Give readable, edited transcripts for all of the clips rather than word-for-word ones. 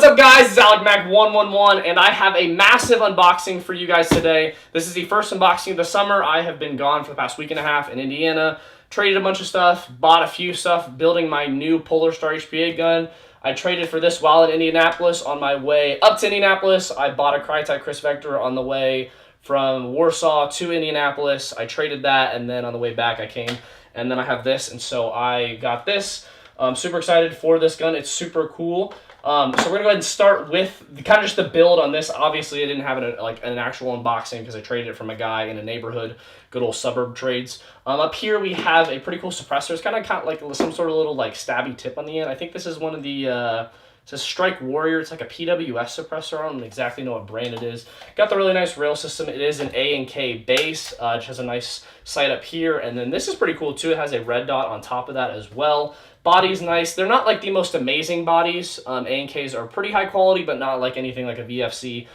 What's up, guys? It's omggg111, and I have a massive unboxing for you guys today. This is the first unboxing of the summer. I have been gone for the past week and a half in Indiana, traded a bunch of stuff, bought a few stuff, building my new Polar Star HPA gun. I traded for this while in Indianapolis. On my way up to Indianapolis, I bought a Crytek Chris Vector on the way from Warsaw to Indianapolis. I traded that, and then on the way back I came, and then I have this, and so I got this. I'm super excited for this gun. It's super cool. So we're gonna go ahead and start with kind of just the build on this. Obviously, I didn't have an actual unboxing because I traded it from a guy in a neighborhood, good old suburb trades. Up here we have a pretty cool suppressor. It's kind of like some sort of little like stabby tip on the end. I think this is one of the it says Strike Warrior. It's like a PWS suppressor. I don't exactly know what brand it is. Got the really nice rail system. It is an A&K base. It has a nice sight up here, and then this is pretty cool too. It has a red dot on top of that as well. Body's nice. They're not like the most amazing bodies. A&Ks are pretty high quality, but not like anything like a VFC,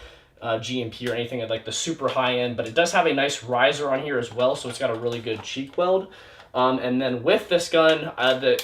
GMP or anything like the super high end. But it does have a nice riser on here as well, so it's got a really good cheek weld. And then with this gun,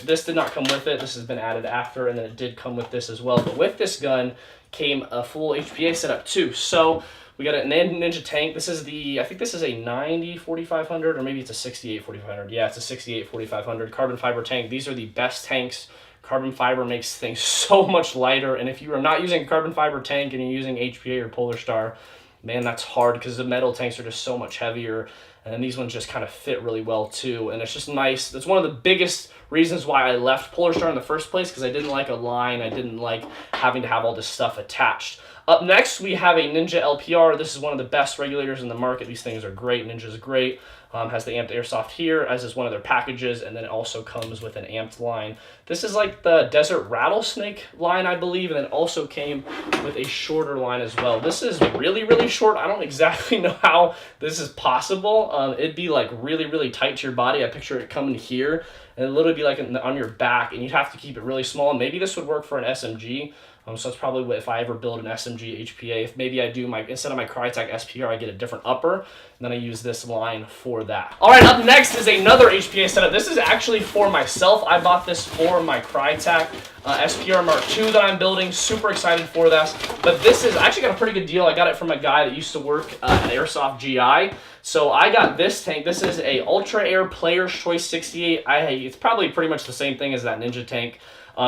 this did not come with it. This has been added after, and then it did come with this as well. But with this gun came a full HPA setup too. So we got a Ninja tank. This is I think this is a 90 4500, or maybe it's a 68 4500. Yeah, it's a 68 4500 carbon fiber tank. These are the best tanks. Carbon fiber makes things so much lighter, and if you are not using a carbon fiber tank and you're using HPA or Polar Star, man, that's hard because the metal tanks are just so much heavier, and these ones just kind of fit really well too, and it's just nice. That's one of the biggest reasons why I left Polar Star in the first place, because I didn't like a line. I didn't like having to have all this stuff attached. Up next, we have a Ninja LPR. This is one of the best regulators in the market. These things are great. Ninja's great. Has the amped Airsoft here, as is one of their packages, and then it also comes with an amped line. This is like the Desert Rattlesnake line, I believe, and then also came with a shorter line as well. This is really, really short. I don't exactly know how this is possible. It'd be like really, really tight to your body. I picture it coming here, and it'd literally be like on your back, and you'd have to keep it really small. Maybe this would work for an SMG. So that's probably what, if I ever build an SMG HPA, if maybe I do instead of my Crytek SPR, I get a different upper, and then I use this line for that. All right, up next is another HPA setup. This is actually for myself. I bought this for my Crytek SPR Mark II that I'm building. Super excited for this. But this is, I actually got a pretty good deal. I got it from a guy that used to work at Airsoft GI. So I got this tank. This is a Ultra Air Player's Choice 68. It's probably pretty much the same thing as that Ninja tank.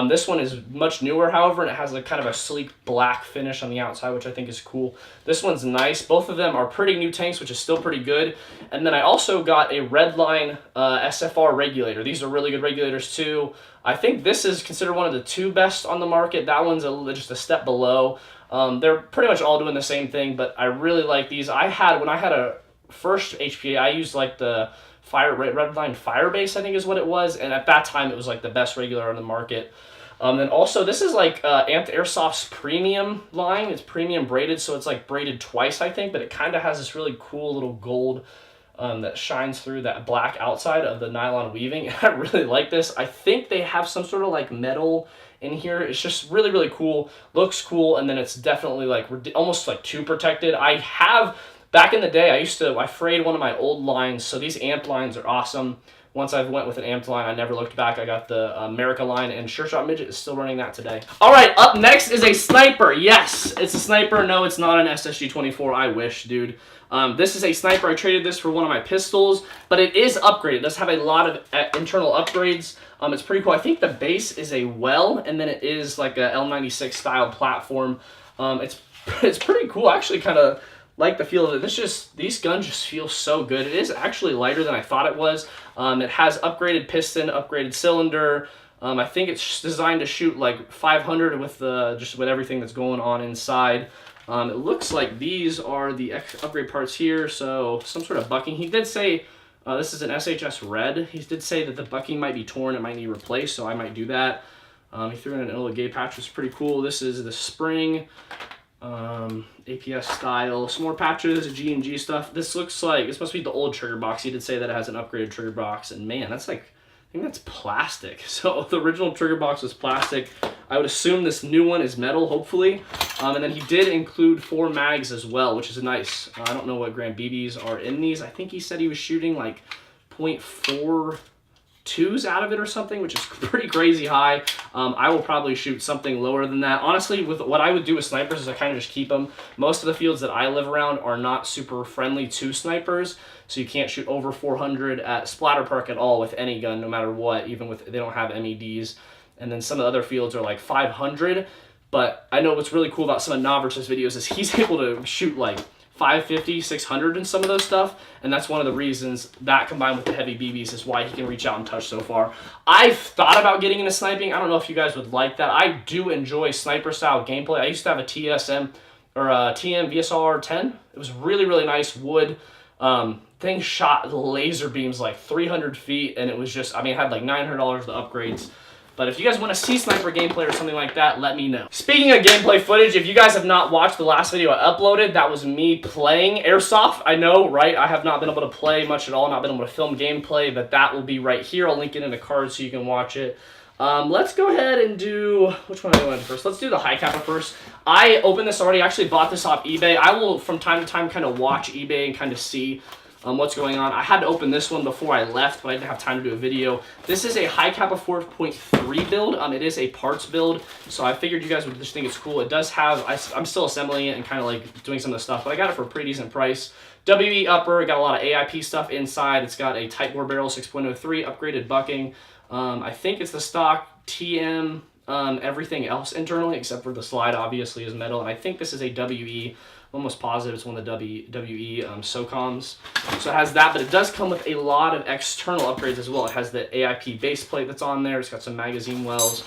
This one is much newer, however, and it has kind of a sleek black finish on the outside, which I think is cool. This one's nice. Both of them are pretty new tanks, which is still pretty good. And then I also got a Redline SFR regulator. These are really good regulators too. I think this is considered one of the two best on the market. That one's just a step below. They're pretty much all doing the same thing, but I really like these. When I had a first HPA, I used like the Redline Firebase, I think is what it was, and at that time it was like the best regulator on the market. Then also this is like Amped Airsoft's premium line. It's premium braided, so it's like braided twice, I think, but it kind of has this really cool little gold that shines through that black outside of the nylon weaving. I really like this. I think they have some sort of like metal in here. It's just really, really cool. Looks cool, and then it's definitely like almost like too protected. Back in the day, I frayed one of my old lines, so these amped lines are awesome. Once I went with an amped line, I never looked back. I got the America line, and Sure Shot Midget is still running that today. All right, up next is a sniper. Yes, it's a sniper. No, it's not an SSG-24. I wish, dude. This is a sniper. I traded this for one of my pistols, but it is upgraded. It does have a lot of internal upgrades. It's pretty cool. I think the base is a well, and then it is like a L96 style platform. It's pretty cool. I actually kind of like the feel of it. These guns just feel so good. It is actually lighter than I thought it was. It has upgraded piston, upgraded cylinder. I think it's designed to shoot like 500 with just with everything that's going on inside. It looks like these are the upgrade parts here. So some sort of bucking. He did say this is an SHS red. He did say that the bucking might be torn. It might need replaced, so I might do that. He threw in an Enola Gay patch, which is pretty cool. This is the spring. APS style, some more patches, G&G stuff. This looks like, this must be the old trigger box. He did say that it has an upgraded trigger box, and man, that's like, I think that's plastic. So the original trigger box was plastic. I would assume this new one is metal, hopefully. And then he did include 4 mags as well, which is nice. I don't know what gram BBs are in these. I think he said he was shooting like 0.4 2s out of it or something, which is pretty crazy high. I will probably shoot something lower than that. Honestly, with what I would do with snipers is I kind of just keep them. Most of the fields that I live around are not super friendly to snipers, so you can't shoot over 400 at Splatter Park at all with any gun, no matter what, even with they don't have MEDs. And then some of the other fields are like 500. But I know what's really cool about some of Nover's videos is he's able to shoot like 550, 600 in some of those stuff, and that's one of the reasons that combined with the heavy BBs is why he can reach out and touch so far. I've thought about getting into sniping. I don't know if you guys would like that. I do enjoy sniper style gameplay. I used to have a TSM or a TM VSR 10. It was really, really nice wood. Thing shot laser beams like 300 feet, and it was just, I mean, it had like $900 of upgrades. But if you guys want to see sniper gameplay or something like that, let me know. Speaking of gameplay footage, if you guys have not watched the last video I uploaded, that was me playing Airsoft. I know, right? I have not been able to play much at all, not been able to film gameplay, but that will be right here. I'll link it in the card so you can watch it. Let's go ahead and do, which one do I want to do first? Let's do the high capper first. I opened this already. I actually bought this off eBay. I will, from time to time, kind of watch eBay and kind of see what's going on. I had to open this one before I left, but I didn't have time to do a video. This is a high kappa 4.3 build. It is a parts build, so I figured you guys would just think it's cool. It does have, I'm still assembling it and kind of like doing some of the stuff, but I got it for a pretty decent price. WE upper, got a lot of AIP stuff inside. It's got a tight bore barrel 6.03, upgraded bucking. I think it's the stock TM, everything else internally except for the slide obviously is metal, and I think this is a WE. Almost positive it's one of the WE SOCOMs. So it has that, but it does come with a lot of external upgrades as well. It has the AIP base plate that's on there. It's got some magazine wells.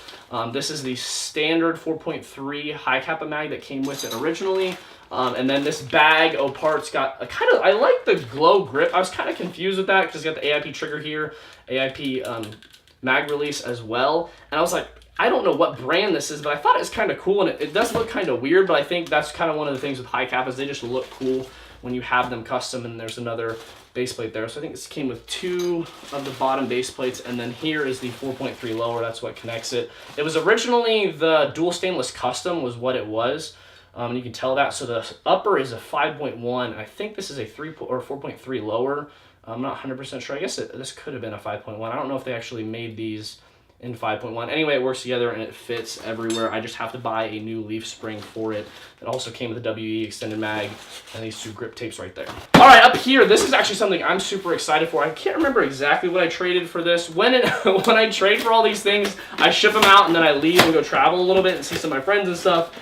This is the standard 4.3 high kappa mag that came with it originally. And then this bag of parts got a kind of, I like the glow grip. I was kind of confused with that because it's got the AIP trigger here, AIP mag release as well. And I was like, I don't know what brand this is, but I thought it was kind of cool, and it does look kind of weird, but I think that's kind of one of the things with high kappas. They just look cool when you have them custom, and there's another base plate there. So I think this came with 2 of the bottom base plates, and then here is the 4.3 lower. That's what connects it. It was originally the dual stainless custom was what it was, and you can tell that. So the upper is a 5.1. I think this is a 3 or 4.3 lower. I'm not 100% sure. I guess this could have been a 5.1. I don't know if they actually made these in 5.1. Anyway, it works together and it fits everywhere. I just have to buy a new leaf spring for it. It also came with a WE extended mag and these 2 grip tapes right there. All right, up here, this is actually something I'm super excited for. I can't remember exactly what I traded for this. When I trade for all these things, I ship them out and then I leave and go travel a little bit and see some of my friends and stuff.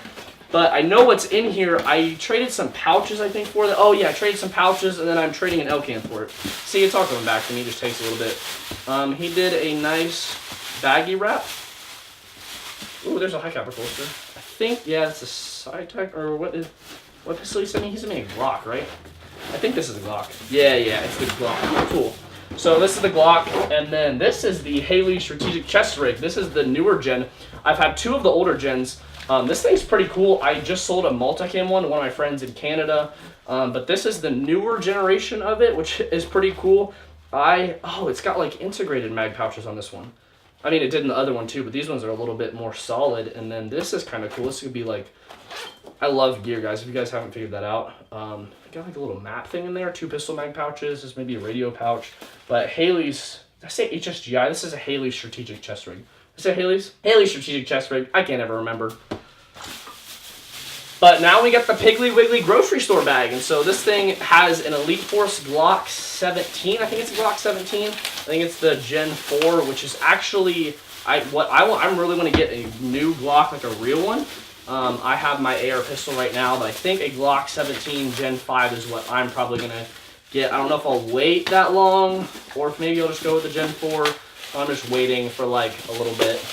But I know what's in here. I traded some pouches, I think, for that. Oh, yeah, I traded some pouches, and then I'm trading an L-can for it. See, it's all coming back to me. It just takes a little bit. He did a nice baggy wrap. Ooh, there's a high capper holster. I think, yeah, it's a side tech, or what pistol he sent me? He sent me a Glock, right? I think this is a Glock. Yeah, it's the Glock. Cool. So this is the Glock, and then this is the Haley Strategic Chest Rig. This is the newer gen. I've had 2 of the older gens. This thing's pretty cool. I just sold a multicam one to one of my friends in Canada, but this is the newer generation of it, which is pretty cool. It's got like integrated mag pouches on this one. I mean, it did in the other one too, but these ones are a little bit more solid. And then this is kind of cool. This could be like, I love gear, guys. If you guys haven't figured that out, I got like a little map thing in there, 2 pistol mag pouches. This may be a radio pouch, but Haley's, did I say HSGI? This is a Haley Strategic Chest Rig. Is it Haley's? Haley Strategic Chest Rig. I can't ever remember. But now we got the Piggly Wiggly grocery store bag, and so this thing has an Elite Force Glock 17. I think it's a Glock 17. I think it's the Gen 4, which is actually I really want to get a new Glock, like a real one. I have my AR pistol right now, but I think a Glock 17 Gen 5 is what I'm probably gonna get. I don't know if I'll wait that long, or if maybe I'll just go with the Gen 4. I'm just waiting for like a little bit.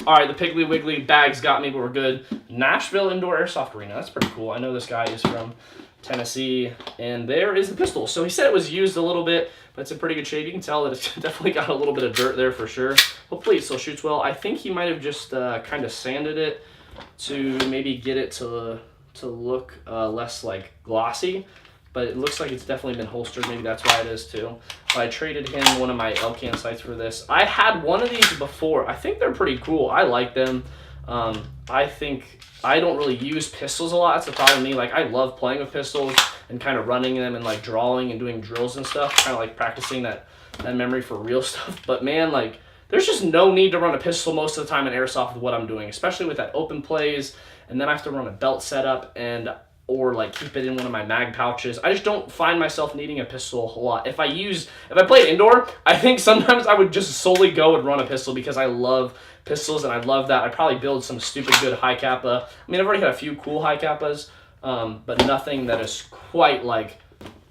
All right, the Piggly Wiggly bags got me, but we're good. Nashville Indoor Airsoft Arena. That's pretty cool. I know this guy is from Tennessee, and there is the pistol. So he said it was used a little bit, but it's in pretty good shape. You can tell that it's definitely got a little bit of dirt there for sure. Hopefully it still shoots well. I think he might have just kind of sanded it to maybe get it to look less like glossy, but it looks like it's definitely been holstered. Maybe that's why it is too. I traded him one of my L-can sights for this. I had one of these before. I think they're pretty cool. I like them. I think I don't really use pistols a lot. That's the problem with me. Like, I love playing with pistols and kind of running them and like drawing and doing drills and stuff, kind of like practicing that that memory for real stuff. But man, like, there's just no need to run a pistol most of the time in Airsoft with what I'm doing, especially with that open plays, and then I have to run a belt setup or like keep it in one of my mag pouches. I just don't find myself needing a pistol a whole lot. If I play indoor, I think sometimes I would just solely go and run a pistol because I love pistols and I love that. I'd probably build some stupid good high kappa. I mean, I've already had a few cool high kappas, but nothing that is quite like,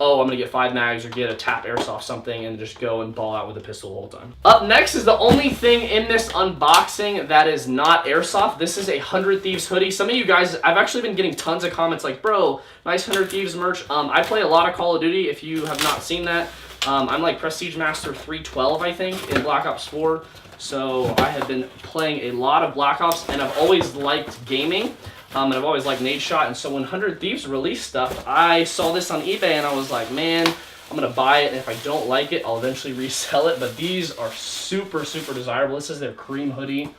oh, I'm going to get 5 mags or get a tap airsoft something and just go and ball out with a pistol the whole time. Up next is the only thing in this unboxing that is not airsoft. This is a 100 Thieves hoodie. Some of you guys, I've actually been getting tons of comments like, bro, nice 100 Thieves merch. I play a lot of Call of Duty if you have not seen that. I'm like Prestige Master 312, I think, in Black Ops 4. So I have been playing a lot of Black Ops, and I've always liked gaming. And I've always liked Nade Shot, and so when 100 Thieves released stuff, I saw this on eBay, and I was like, man, I'm going to buy it, and if I don't like it, I'll eventually resell it, but these are super, super desirable. This is their cream hoodie.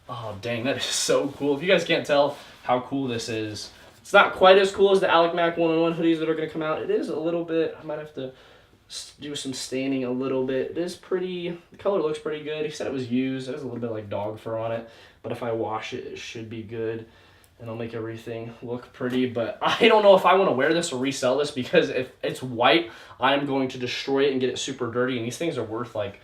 Oh, dang, that is so cool. If you guys can't tell how cool this is, it's not quite as cool as the Alec Mac 1-on-1 hoodies that are going to come out. It is a little bit, I might have to do some staining a little bit. It is pretty, the color looks pretty good. He said it was used. It has a little bit like dog fur on it, but if I wash it, it should be good. And I'll make everything look pretty, but I don't know if I want to wear this or resell this because if it's white, I'm going to destroy it and get it super dirty, and these things are worth like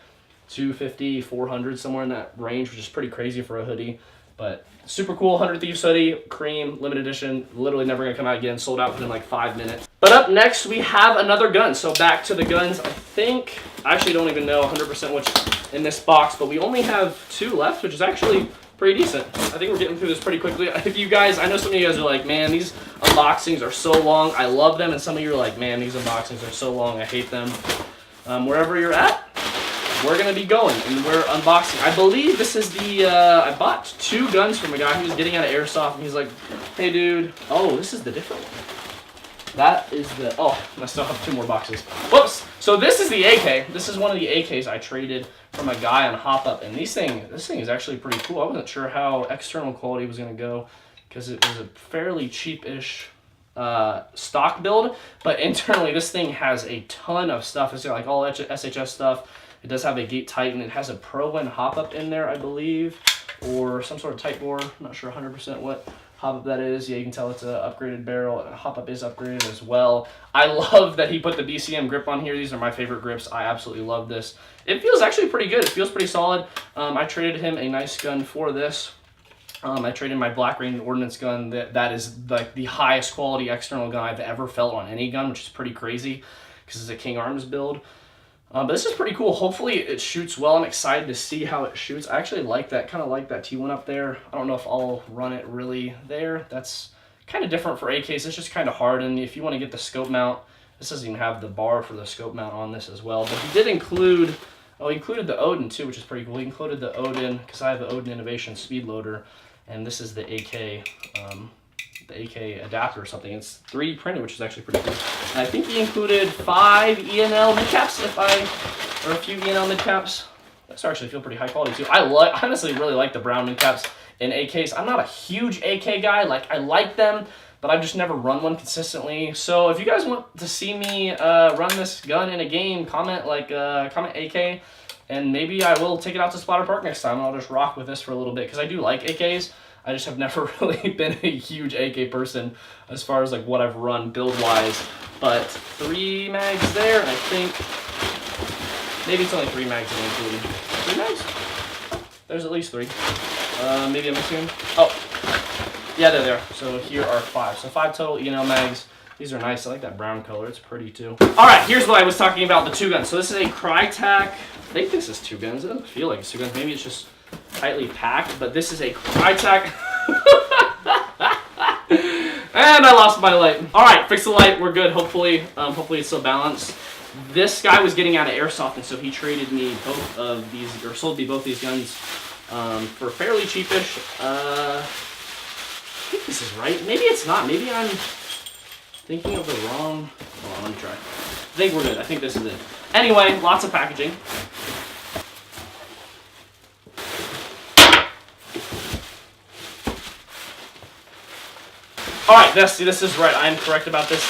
$250, $400, somewhere in that range, which is pretty crazy for a hoodie. But super cool 100 Thieves hoodie, cream, limited edition, literally never going to come out again, sold out within like 5 minutes. But up next, we have another gun. So back to the guns. I actually don't even know 100% what's in this box, but we only have 2 left, which is actually pretty decent. I think we're getting through this pretty quickly. If you guys, I know some of you guys are like, man, these unboxings are so long. I love them. And some of you are like, man, these unboxings are so long. I hate them. Wherever you're at, we're going to be going. And we're unboxing. I believe this is the, I bought 2 guns from a guy who was getting out of Airsoft. And he's like, hey, dude. Oh, this is the different one. That is the, oh, I still have 2 more boxes. Whoops. So this is the AK. This is one of the AKs I traded from a guy on Hop Up, and this thing is actually pretty cool. I wasn't sure how external quality was going to go because it was a fairly cheap-ish stock build, but internally this thing has a ton of stuff. It's got like all SHS stuff. It does have a Gate Titan. It has a Pro-Win Hop Up in there, I believe, or some sort of tight bore. I'm not sure 100% what Hop Up that is. Yeah, you can tell it's an upgraded barrel. Hop Up is upgraded as well. I love that he put the BCM grip on here. These are my favorite grips. I absolutely love this. It feels actually pretty good. It feels pretty solid. I traded him a nice gun for this. I traded my Black Rain Ordnance gun. That is like the highest quality external gun I've ever felt on any gun, which is pretty crazy because it's a King Arms build. But this is pretty cool. Hopefully it shoots well. I'm excited to see how it shoots. I actually like that, kind of like that T1 up there. I don't know if I'll run it really there. That's kind of different for AKs. It's just kind of hard. And if you want to get the scope mount, this doesn't even have the bar for the scope mount on this as well. But he did include, oh, he included the Odin too, which is pretty cool. He included the Odin because I have the Odin Innovation Speed Loader. And this is the AK adapter or something. It's 3D printed, which is actually pretty cool. And I think he included 5 ENL midcaps, or a few ENL midcaps. Those actually feel pretty high quality too. I honestly really like the brown midcaps in AKs. I'm not a huge AK guy. Like, I like them, but I've just never run one consistently. So if you guys want to see me run this gun in a game, comment AK. And maybe I will take it out to Splatter Park next time. I'll just rock with this for a little bit because I do like AKs. I just have never really been a huge AK person as far as like what I've run build-wise. But 3 mags there, and I think maybe it's only 3 mags that are included. 3 mags? There's at least 3. Maybe I'm missing them. Oh, yeah, they're there. So here are 5. So 5 total ENL mags. These are nice. I like that brown color. It's pretty too. All right, here's what I was talking about, the 2 guns. So this is a Crytek. I think this is 2 guns. It doesn't feel like it's 2 guns. Maybe it's just tightly packed, but this is a Crytek. And I lost my light. All right, fix the light. We're good. Hopefully it's still balanced. This guy was getting out of Airsoft, and so he traded me both of these, or sold me both these guns for fairly cheapish. I think this is right. Maybe it's not. Maybe I'm thinking of the wrong. Hold on, let me try. I think we're good. I think this is it. Anyway, lots of packaging. All right, this is right. I am correct about this.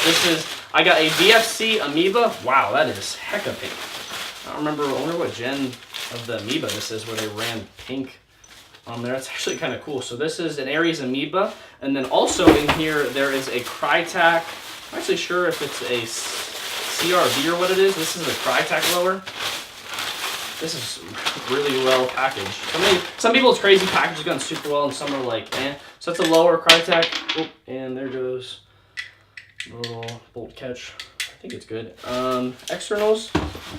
I got a VFC Amoeba. Wow, that is hecka pink. don't remember. I wonder what gen of the amoeba this is where they ran pink on there. It's actually kind of cool. So this is an Ares amoeba, and then also in here there is a Crytac. I'm actually sure if it's a CRB or what it is. This is a Crytac lower. This is really well packaged. Some people's crazy package gone super well, and some are like, eh. So it's a lower Crytac. Oh, and there goes the little bolt catch. I think it's good. Externals.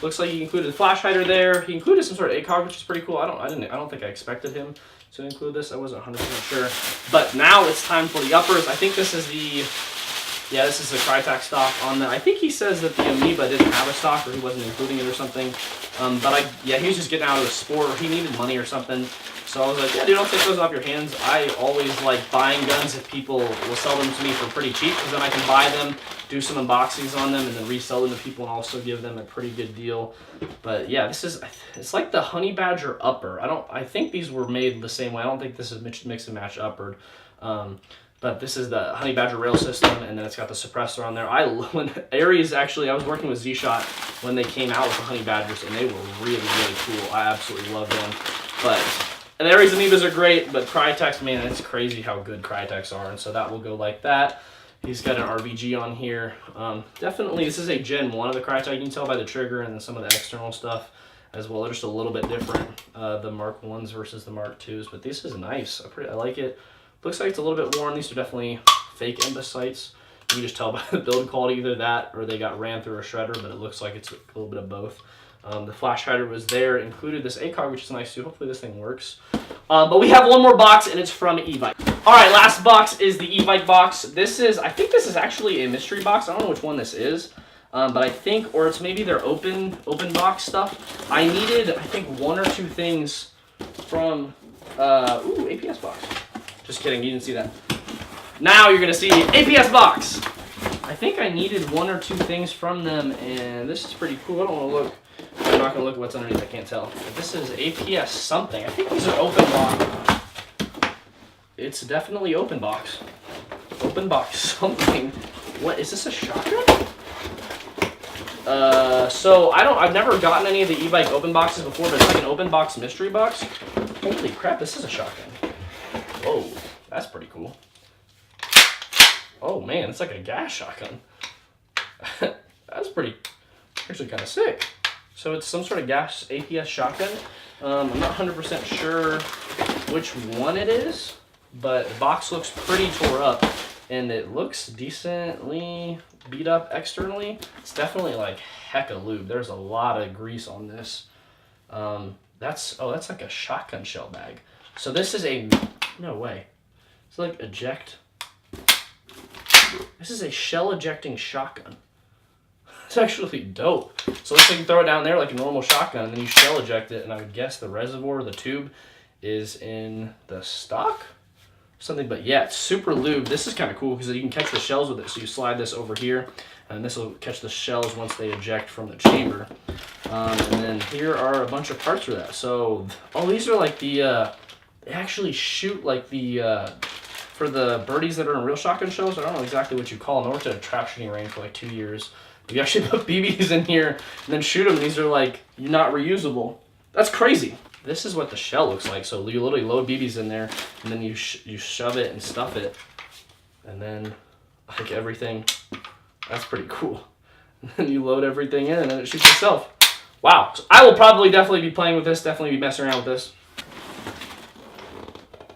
Looks like he included a flash hider there. He included some sort of ACOG, which is pretty cool. I don't think I expected him to include this. I wasn't 100% sure. But now it's time for the uppers. I think this is the Crytac stock on the. I think he says that the amoeba didn't have a stock, or he wasn't including it or something. He was just getting out of the sport, or he needed money or something. So I was like, yeah, dude, don't take those off your hands. I always like buying guns if people will sell them to me for pretty cheap, because then I can buy them, do some unboxings on them, and then resell them to people and also give them a pretty good deal. But yeah, it's like the Honey Badger upper. I think these were made the same way. I don't think this is mix and match upper. But this is the Honey Badger rail system, and then it's got the suppressor on there. When Ares, actually, I was working with Z-Shot when they came out with the Honey Badgers, and they were really, really cool. I absolutely love them. And Ares amoebas are great, but Crytacs, man, it's crazy how good Crytacs are, and so that will go like that. He's got an RVG on here. Definitely, this is a Gen 1 of the Crytac. You can tell by the trigger and then some of the external stuff as well. They're just a little bit different, the Mark 1s versus the Mark 2s, but this is nice. I like it. Looks like it's a little bit worn. These are definitely fake endosites. You can just tell by the build quality, either that or they got ran through a shredder, but it looks like it's a little bit of both. The flash hider was there, included this ACOG, which is nice too. Hopefully this thing works. But we have one more box, and it's from e-bike. All right, last box is the e-bike box. I think this is actually a mystery box. I don't know which one this is, but I think, or it's maybe their open box stuff. I needed, I think, one or two things from, APS box. Just kidding, you didn't see that. Now you're gonna see APS box. I think I needed one or two things from them, and this is pretty cool. I don't want to look. I'm not gonna look at what's underneath. I can't tell. But this is APS something. I think these are open box. It's definitely open box. Open box something. What is this? A shotgun? So I've never gotten any of the e-bike open boxes before, but it's like an open box mystery box. Holy crap! This is a shotgun. Whoa, that's pretty cool. Oh man, it's like a gas shotgun. That's actually kind of sick. So it's some sort of gas APS shotgun. I'm not 100% sure which one it is, but the box looks pretty tore up, and it looks decently beat up externally. It's definitely like hecka lube. There's a lot of grease on this. That's like a shotgun shell bag. So this is no way. It's like eject. This is a shell ejecting shotgun. It's actually dope. So let's throw it down there like a normal shotgun, and then you shell eject it, and I would guess the reservoir, the tube, is in the stock? Something, but yeah, it's super lube. This is kind of cool because you can catch the shells with it. So you slide this over here, and this will catch the shells once they eject from the chamber. And then here are a bunch of parts for that. So, these are like the, they actually shoot like the, for the birdies that are in real shotgun shells. I don't know exactly what you call them. I worked at a trap shooting range for like 2 years. You actually put BBs in here and then shoot them. These are like, you're not reusable. That's crazy. This is what the shell looks like. So you literally load BBs in there, and then you shove it and stuff it, and then like everything. That's pretty cool. And then you load everything in, and then it shoots itself. Wow. So I will probably definitely be playing with this. Definitely be messing around with this.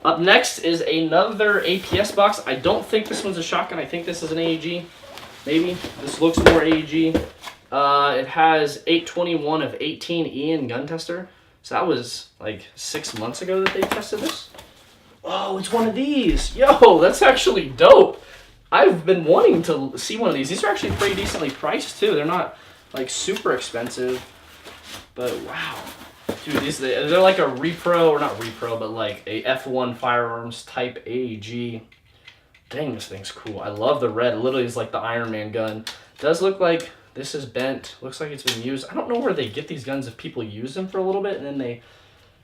Up next is another APS box. I don't think this one's a shotgun. I think this is an AEG. Maybe. This looks more AEG. It has 821 of 18 Ian gun tester. So that was like 6 months ago that they tested this. Oh, it's one of these. Yo, that's actually dope. I've been wanting to see one of these. These are actually pretty decently priced too. They're not like super expensive. But wow. Dude, they're like a repro, or not repro, but like a F1 firearms type AEG. Dang, this thing's cool. I love the red. It literally is like the Iron Man gun. It does look like this is bent. Looks like it's been used. I don't know where they get these guns if people use them for a little bit and then they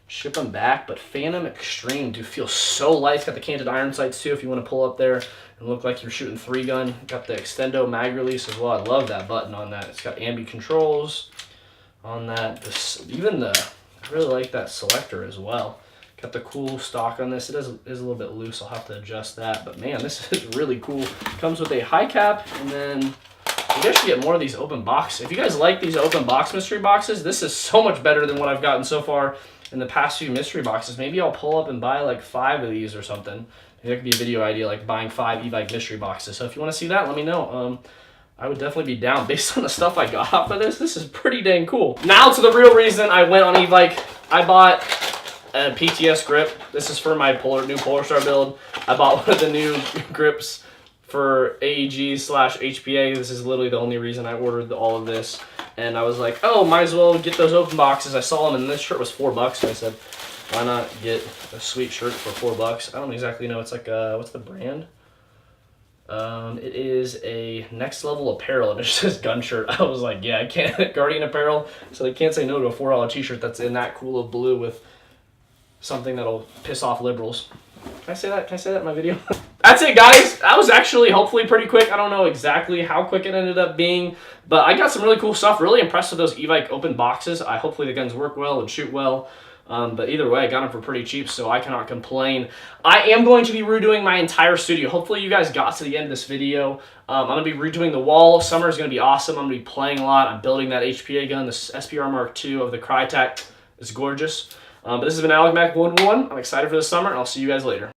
ship them back. But Phantom Extreme do feel so light. It's got the canted iron sights too if you want to pull up there and look like you're shooting 3-gun. Got the Extendo mag release as well. I love that button on that. It's got ambi controls. on that. I really like that selector as well. Got the cool stock on this. It is a little bit loose. I'll have to adjust that. But man, this is really cool. Comes with a high cap, and then you guys should get more of these open box. If you guys like these open box mystery boxes, this is so much better than what I've gotten so far in the past few mystery boxes. Maybe I'll pull up and buy like 5 of these or something. Maybe that could be a video idea, like buying 5 e-bike mystery boxes. So if you want to see that, let me know. I would definitely be down. Based on the stuff I got off of this is pretty dang cool. Now to the real reason I went on e-bike. I bought a PTS grip. This is for my new Polarstar build. I bought one of the new grips for AEG/HPA. This is literally the only reason I ordered all of this. And I was like, oh, might as well get those open boxes. I saw them, and this shirt was $4, so I said, why not get a sweet shirt for $4? I don't exactly know. It's like, what's the brand? It is a Next Level Apparel, and it just says gun shirt. I was like, yeah, I can't. Guardian Apparel, so they can't say no to a $4 t-shirt that's in that cool of blue with something that'll piss off liberals. Can I say that? Can I say that in my video? That's it, guys. That was actually hopefully pretty quick. I don't know exactly how quick it ended up being, but I got some really cool stuff. Really impressed with those e-bike open boxes. Hopefully the guns work well and shoot well. But either way, I got them for pretty cheap, so I cannot complain. I am going to be redoing my entire studio. Hopefully you guys got to the end of this video. I'm going to be redoing the wall. Summer is going to be awesome. I'm going to be playing a lot. I'm building that HPA gun, this SPR Mark II of the Crytek. It's gorgeous. But this has been omggg 111. I'm excited for the summer, and I'll see you guys later.